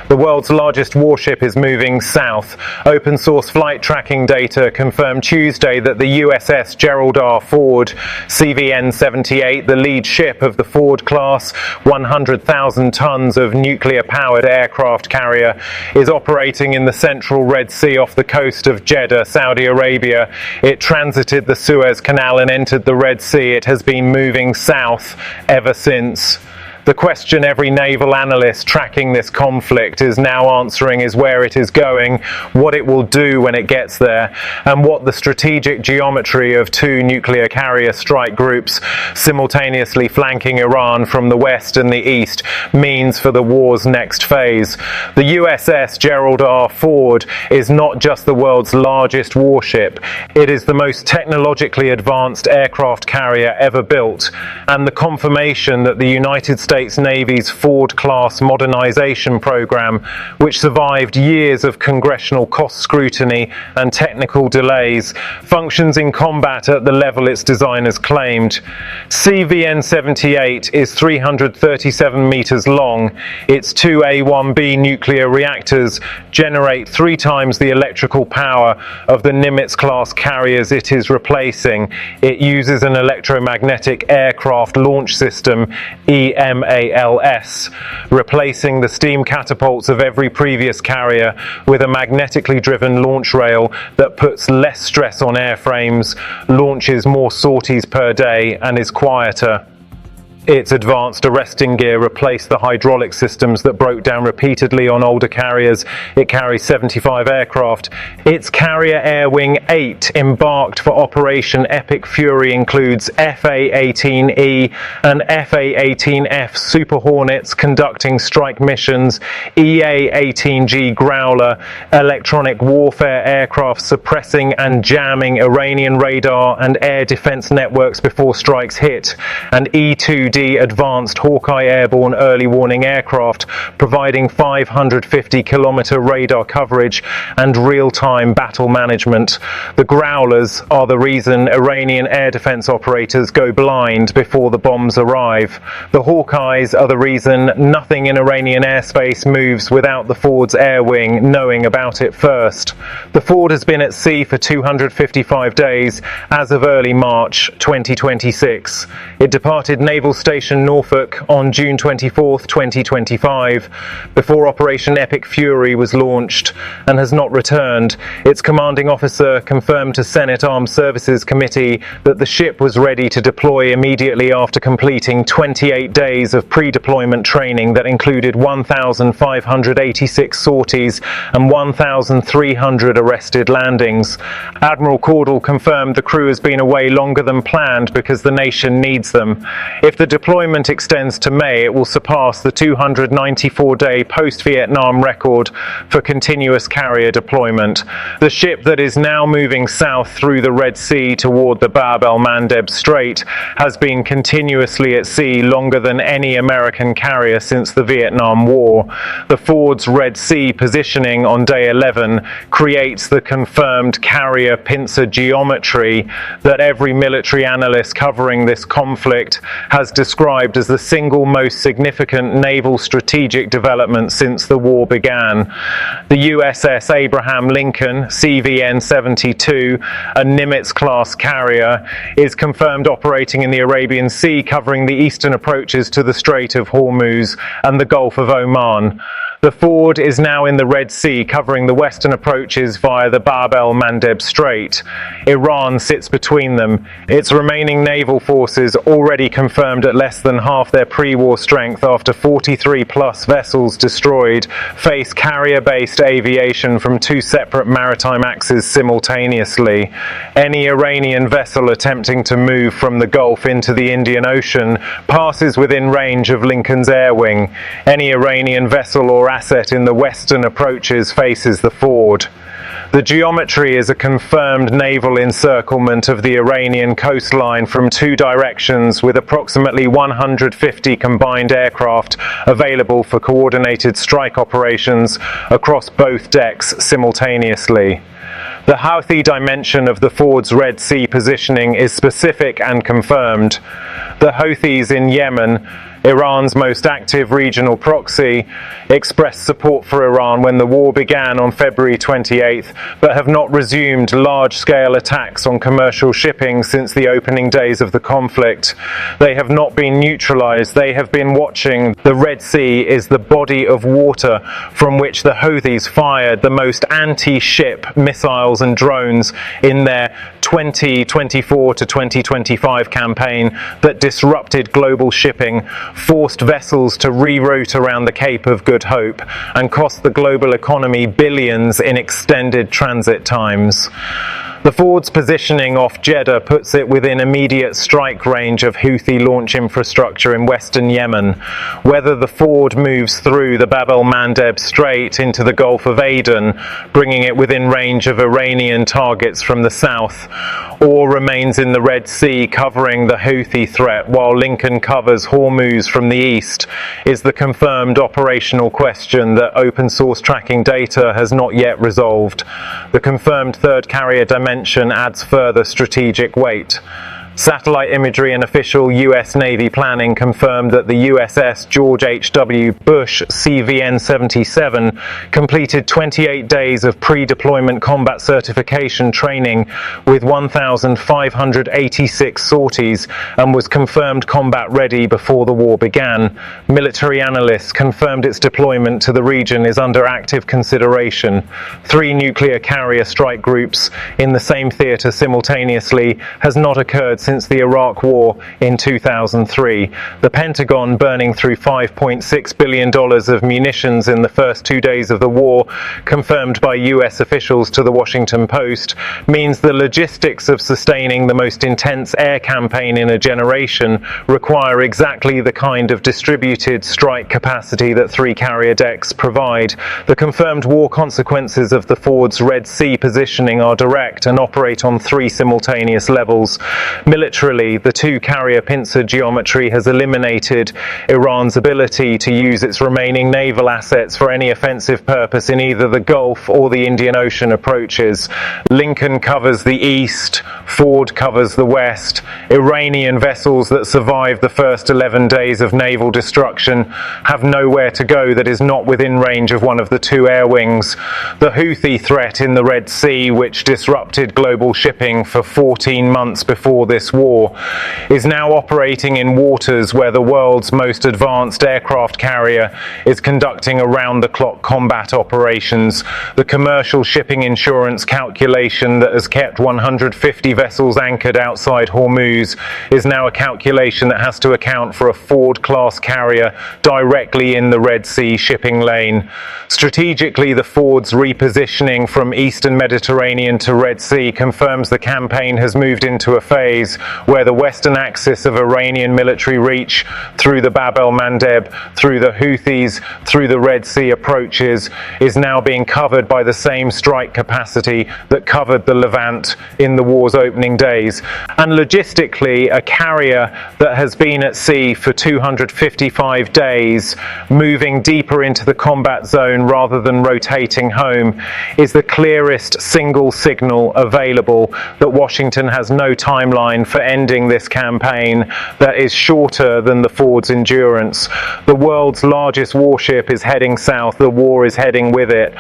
The world's largest warship is moving south. Open source flight tracking data confirmed Tuesday that the USS Gerald R. Ford, CVN-78, the lead ship of the Ford class 100,000 tons of nuclear-powered aircraft carrier, is operating in the central Red Sea off the coast of Jeddah, Saudi Arabia. It transited the Suez Canal and entered the Red Sea. It has been moving south ever since. The question every naval analyst tracking this conflict is now answering is where it is going, what it will do when it gets there, and what the strategic geometry of two nuclear carrier strike groups simultaneously flanking Iran from the west and the east means for the war's next phase. The USS Gerald R. Ford is not just the world's largest warship, it is the most technologically advanced aircraft carrier ever built, and the confirmation that the United States Navy's Ford-class modernization program, which survived years of congressional cost scrutiny and technical delays, functions in combat at the level its designers claimed. CVN-78 is 337 meters long. Its two A-1B nuclear reactors generate 3 times the electrical power of the Nimitz-class carriers it is replacing. It uses an electromagnetic aircraft launch system, EMALS, replacing the steam catapults of every previous carrier with a magnetically driven launch rail that puts less stress on airframes, launches more sorties per day, and is quieter. Its advanced arresting gear replaced the hydraulic systems that broke down repeatedly on older carriers. It carries 75 aircraft. Its Carrier Air Wing 8, embarked for Operation Epic Fury, includes FA-18E and FA-18F Super Hornets conducting strike missions, EA-18G Growler, electronic warfare aircraft suppressing and jamming Iranian radar and air defense networks before strikes hit, and E-2D Advanced Hawkeye airborne early warning aircraft providing 550-kilometer radar coverage and real-time battle management. The Growlers are the reason Iranian air defense operators go blind before the bombs arrive. The Hawkeyes are the reason nothing in Iranian airspace moves without the Ford's air wing knowing about it first. The Ford has been at sea for 255 days as of early March 2026. It departed Naval Station Norfolk on June 24, 2025, before Operation Epic Fury was launched, and has not returned. Its commanding officer confirmed to Senate Armed Services Committee that the ship was ready to deploy immediately after completing 28 days of pre-deployment training that included 1,586 sorties and 1,300 arrested landings. Admiral Caudle confirmed the crew has been away longer than planned because the nation needs them. If the deployment extends to May, it will surpass the 294-day post-Vietnam record for continuous carrier deployment. The ship that is now moving south through the Red Sea toward the Bab-el-Mandeb Strait has been continuously at sea longer than any American carrier since the Vietnam War. The Ford's Red Sea positioning on day 11 creates the confirmed carrier pincer geometry that every military analyst covering this conflict has described as the single most significant naval strategic development since the war began. The USS Abraham Lincoln, CVN-72, a Nimitz-class carrier, is confirmed operating in the Arabian Sea, covering the eastern approaches to the Strait of Hormuz and the Gulf of Oman. The Ford is now in the Red Sea, covering the western approaches via the Bab-el-Mandeb Strait. Iran sits between them. Its remaining naval forces, already confirmed at less than half their pre-war strength after 43-plus vessels destroyed, face carrier-based aviation from 2 separate maritime axes simultaneously. Any Iranian vessel attempting to move from the Gulf into the Indian Ocean passes within range of Lincoln's air wing. Any Iranian vessel or asset in the western approaches faces the Ford. The geometry is a confirmed naval encirclement of the Iranian coastline from 2 directions, with approximately 150 combined aircraft available for coordinated strike operations across both decks simultaneously. The Houthi dimension of the Ford's Red Sea positioning is specific and confirmed. The Houthis in Yemen Iran's most active regional proxy, expressed support for Iran when the war began on February 28th, but have not resumed large-scale attacks on commercial shipping since the opening days of the conflict. They have not been neutralized. They have been watching. The Red Sea is the body of water from which the Houthis fired the most anti-ship missiles and drones in their 2024 to 2025 campaign that disrupted global shipping, forced vessels to reroute around the Cape of Good Hope, and cost the global economy billions in extended transit times. The Ford's positioning off Jeddah puts it within immediate strike range of Houthi launch infrastructure in western Yemen. Whether the Ford moves through the Bab-el-Mandeb Strait into the Gulf of Aden, bringing it within range of Iranian targets from the south, or remains in the Red Sea covering the Houthi threat while Lincoln covers Hormuz from the east, is the confirmed operational question that open source tracking data has not yet resolved. The confirmed third carrier dimension adds further strategic weight. Satellite imagery and official US Navy planning confirmed that the USS George H.W. Bush CVN-77 completed 28 days of pre-deployment combat certification training with 1,586 sorties and was confirmed combat ready before the war began. Military analysts confirmed its deployment to the region is under active consideration. 3 nuclear carrier strike groups in the same theatre simultaneously has not occurred since the Iraq War in 2003. The Pentagon burning through $5.6 billion of munitions in the first 2 days of the war, confirmed by US officials to the Washington Post, means the logistics of sustaining the most intense air campaign in a generation require exactly the kind of distributed strike capacity that 3 carrier decks provide. The confirmed war consequences of the Ford's Red Sea positioning are direct and operate on 3 simultaneous levels. Militarily, the 2 carrier pincer geometry has eliminated Iran's ability to use its remaining naval assets for any offensive purpose in either the Gulf or the Indian Ocean approaches. Lincoln covers the east, Ford covers the west. Iranian vessels that survived the first 11 days of naval destruction have nowhere to go that is not within range of one of the 2 air wings. The Houthi threat in the Red Sea, which disrupted global shipping for 14 months before this war, is now operating in waters where the world's most advanced aircraft carrier is conducting around-the-clock combat operations. The commercial shipping insurance calculation that has kept 150 vessels anchored outside Hormuz is now a calculation that has to account for a Ford-class carrier directly in the Red Sea shipping lane. Strategically, the Ford's repositioning from Eastern Mediterranean to Red Sea confirms the campaign has moved into a phase where the western axis of Iranian military reach through the Bab-el-Mandeb, through the Houthis, through the Red Sea approaches is now being covered by the same strike capacity that covered the Levant in the war's opening days. And logistically, a carrier that has been at sea for 255 days, moving deeper into the combat zone rather than rotating home, is the clearest single signal available that Washington has no timeline for ending this campaign that is shorter than the Ford's endurance. The world's largest warship is heading south. The war is heading with it.